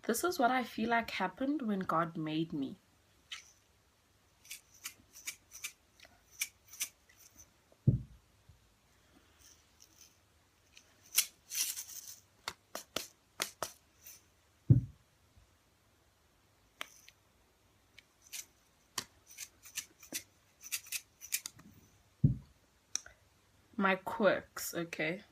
This is what I feel like happened when God made me. My quirks, okay?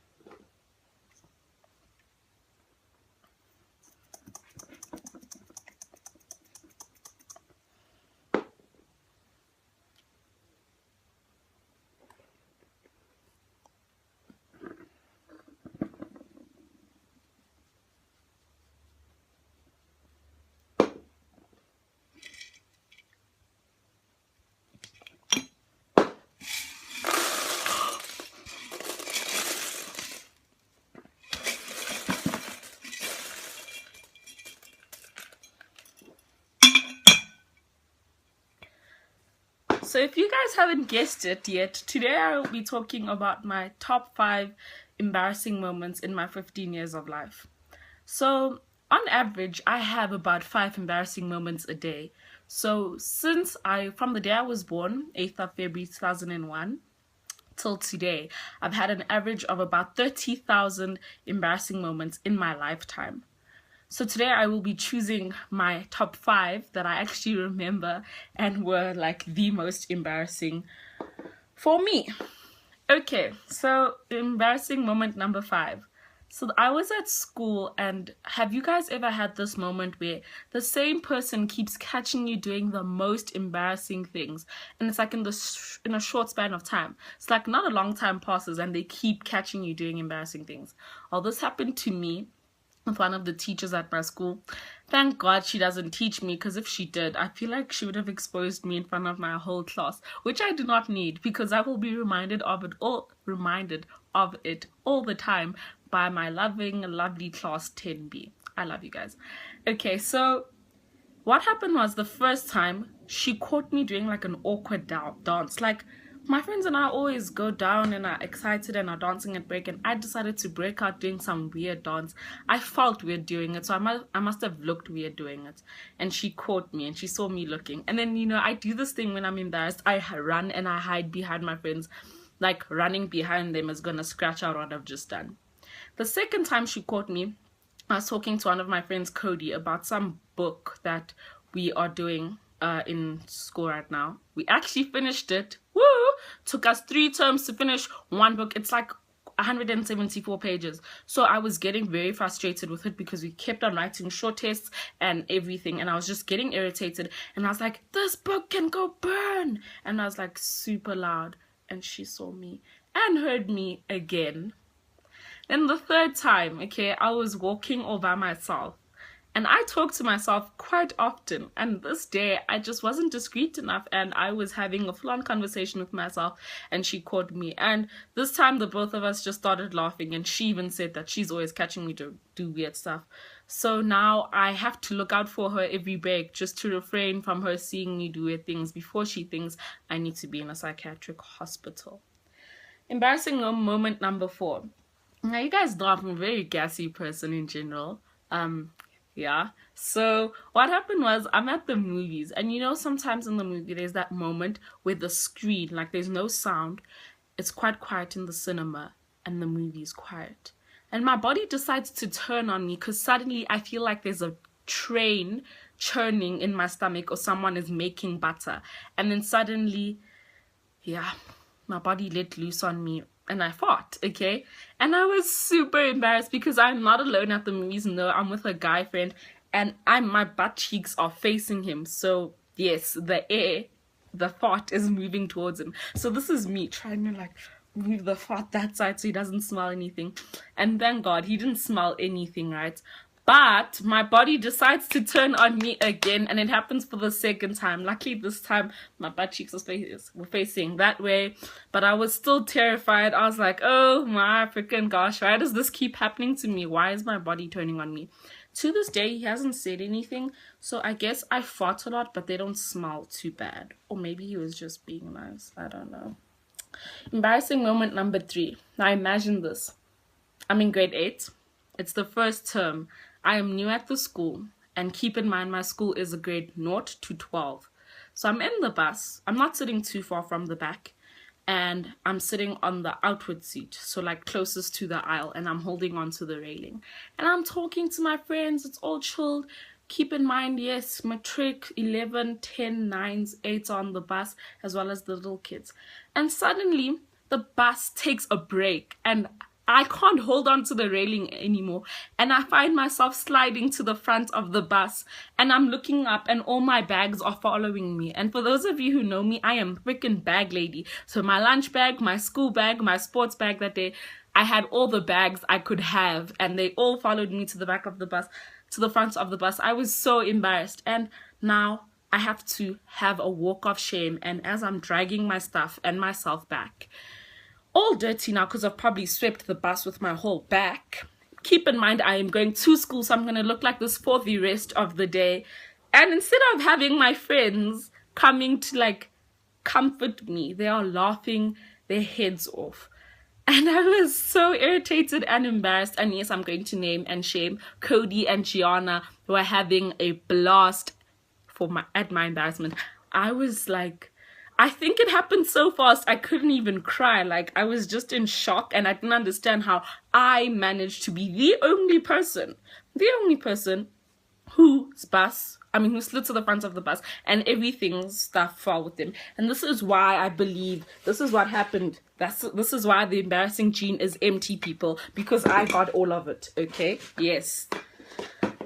So if you guys haven't guessed it yet, today I will be talking about my top 5 embarrassing moments in my 15 years of life. So on average, I have about 5 embarrassing moments a day. So from the day I was born, 8th of February 2001, till today, I've had an average of about 30,000 embarrassing moments in my lifetime. So today I will be choosing my top 5 that I actually remember and were like the most embarrassing for me. Okay, so embarrassing moment number 5. So I was at school, and have you guys ever had this moment where the same person keeps catching you doing the most embarrassing things, and it's like in a short span of time? It's like not a long time passes and they keep catching you doing embarrassing things. Well, this happened to me with one of the teachers at my school. Thank God she doesn't teach me, because if she did, I feel like she would have exposed me in front of my whole class, which I do not need, because I will be reminded of it all the time by my lovely class 10B. I love you guys. Okay, so what happened was, the first time she caught me doing like an awkward dance. Like, my friends and I always go down and are excited and are dancing at break, and I decided to break out doing some weird dance. I felt weird doing it, so I must have looked weird doing it. And she caught me and she saw me looking. And then, I do this thing when I'm embarrassed. I run and I hide behind my friends. Like, running behind them is gonna scratch out what I've just done. The second time she caught me, I was talking to one of my friends, Cody, about some book that we are doing in school right now. We actually finished it. Woo! Took us 3 terms to finish one book. It's like 174 pages. So I was getting very frustrated with it because we kept on writing short tests and everything, and I was just getting irritated, and I was like, this book can go burn! And I was like super loud, and she saw me and heard me again. Then the third time, okay, I was walking all by myself, and I talk to myself quite often, and this day I just wasn't discreet enough, and I was having a full-on conversation with myself, and she caught me. And this time the both of us just started laughing, and she even said that she's always catching me to do weird stuff. So now I have to look out for her every break, just to refrain from her seeing me do weird things before she thinks I need to be in a psychiatric hospital. Embarrassing moment number 4. Now, you guys know I'm a very gassy person in general. Yeah. So what happened was, I'm at the movies, and sometimes in the movie there's that moment where the screen, like, there's no sound. It's quite quiet in the cinema, and the movie is quiet. And my body decides to turn on me, because suddenly I feel like there's a train churning in my stomach, or someone is making butter. And then suddenly, yeah, my body let loose on me, and I fought, okay? And I was super embarrassed, because I'm not alone at the movies. No, I'm with a guy friend, and my butt cheeks are facing him. So yes, the fart is moving towards him. So this is me trying to like move the fart that side so he doesn't smell anything. And thank God he didn't smell anything, right? But my body decides to turn on me again, and it happens for the second time. Luckily, this time my butt cheeks were facing that way, but I was still terrified. I was like, oh my freaking gosh, why does this keep happening to me? Why is my body turning on me? To this day, he hasn't said anything, so I guess I fought a lot, but they don't smell too bad. Or maybe he was just being nice. I don't know. Embarrassing moment number 3. Now imagine this. I'm in grade 8. It's the first term. I am new at the school, And keep in mind, my school is a grade 0 to 12. So I'm in the bus. I'm not sitting too far from the back. And I'm sitting on the outward seat, so like closest to the aisle, and I'm holding on to the railing. And I'm talking to my friends. It's all chilled. Keep in mind, yes, matric 11, 10, 9s, 8s on the bus, as well as the little kids. And suddenly, the bus takes a break, and I can't hold on to the railing anymore, and I find myself sliding to the front of the bus, and I'm looking up and all my bags are following me. And for those of you who know me, I am freaking bag lady. So my lunch bag, my school bag, my sports bag that day, I had all the bags I could have, and they all followed me to the back of the bus, to the front of the bus. I was so embarrassed, and now I have to have a walk of shame. And as I'm dragging my stuff and myself back, all dirty now because I've probably swept the bus with my whole back. Keep in mind, I am going to school, so I'm going to look like this for the rest of the day. And instead of having my friends coming to like comfort me, they are laughing their heads off. And I was so irritated and embarrassed. And yes, I'm going to name and shame Cody and Gianna, who are having a blast at my embarrassment. I was like, I think it happened so fast I couldn't even cry. Like, I was just in shock, and I didn't understand how I managed to be the only person who slid to the front of the bus and everything stuff fell with them. And this is why I believe this is what happened. This is why the embarrassing gene is empty, people, because I got all of it. Okay, yes.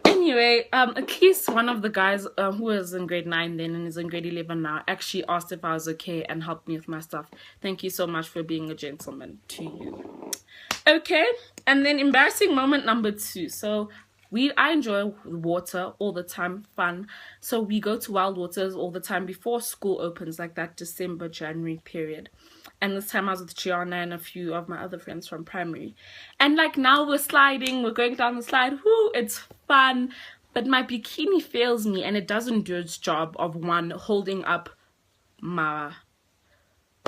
Anyway, at least one of the guys who was in grade 9 then and is in grade 11 now actually asked if I was okay and helped me with my stuff. Thank you so much for being a gentleman to you. Okay, and then embarrassing moment number 2. So I enjoy water all the time, fun. So we go to Wild Waters all the time before school opens, like that December, January period. And this time I was with Gianna and a few of my other friends from primary. And like now we're sliding, we're going down the slide. Whoo, it's fun. But my bikini fails me and it doesn't do its job of one holding up my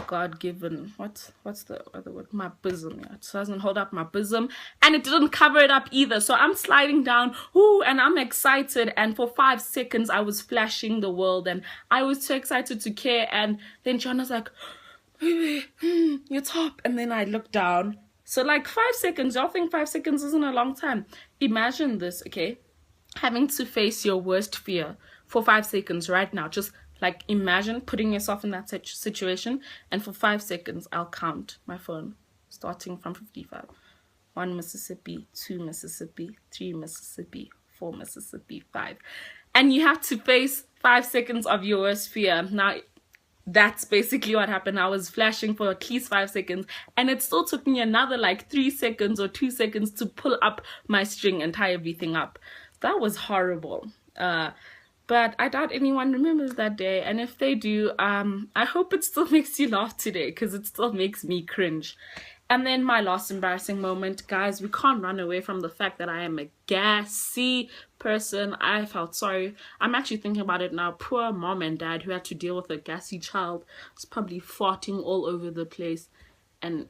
God-given, what's the other word? My bosom. Yeah. It doesn't hold up my bosom. And it didn't cover it up either. So I'm sliding down, whoo, and I'm excited. And for 5 seconds I was flashing the world and I was too excited to care. And then Gianna's like, your top. And then I look down. So like 5 seconds, y'all think 5 seconds isn't a long time? Imagine this, okay? Having to face your worst fear for 5 seconds right now. Just like imagine putting yourself in that situation, and for 5 seconds I'll count my phone starting from 55. 1 Mississippi, 2 Mississippi, 3 Mississippi, 4 Mississippi, 5. And you have to face 5 seconds of your worst fear. Now that's basically what happened. I was flashing for at least 5 seconds, and it still took me another like 3 seconds or 2 seconds to pull up my string and tie everything up. That was horrible. But I doubt anyone remembers that day, and if they do, I hope it still makes you laugh today, because it still makes me cringe. And then my last embarrassing moment, guys, we can't run away from the fact that I am a gassy person. I felt sorry. I'm actually thinking about it now. Poor mom and dad who had to deal with a gassy child. Was probably farting all over the place, and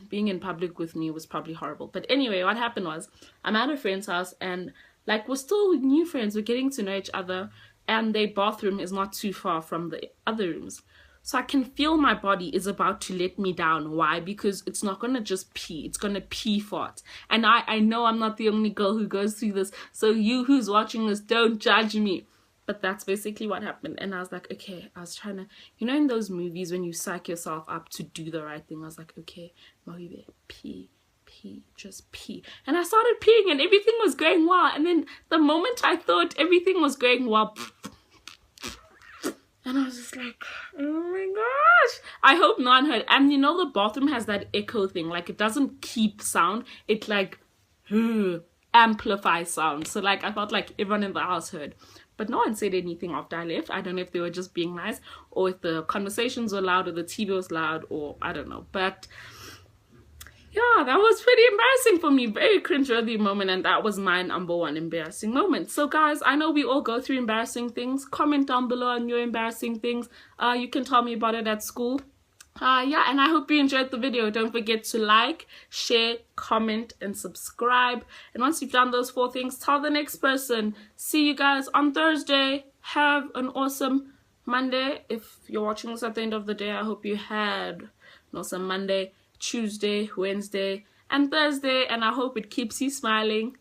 being in public with me was probably horrible. But anyway, what happened was I'm at a friend's house, and like we're still new friends. We're getting to know each other, and their bathroom is not too far from the other rooms. So I can feel my body is about to let me down. Why? Because it's not going to just pee. It's going to pee fart. And I know I'm not the only girl who goes through this. So you who's watching this, don't judge me. But that's basically what happened. And I was like, okay, I was trying to, you know, in those movies when you psych yourself up to do the right thing, I was like, okay, Mahibe, pee, just pee. And I started peeing and everything was going well. And then the moment I thought everything was going well, and I was just like, oh my gosh. I hope no one heard. And you know, the bathroom has that echo thing. Like, it doesn't keep sound. It like amplifies sound. So like, I felt like everyone in the house heard. But no one said anything after I left. I don't know if they were just being nice, or if the conversations were loud, or the TV was loud, or I don't know. But yeah, that was pretty embarrassing for me. Very cringe-worthy moment, and that was my number 1 embarrassing moment. So guys, I know we all go through embarrassing things. Comment down below on your embarrassing things. You can tell me about it at school. Yeah, and I hope you enjoyed the video. Don't forget to like, share, comment, and subscribe. And once you've done those 4 things, tell the next person. See you guys on Thursday. Have an awesome Monday. If you're watching this at the end of the day, I hope you had an awesome Monday, Tuesday, Wednesday, and Thursday. And I hope it keeps you smiling.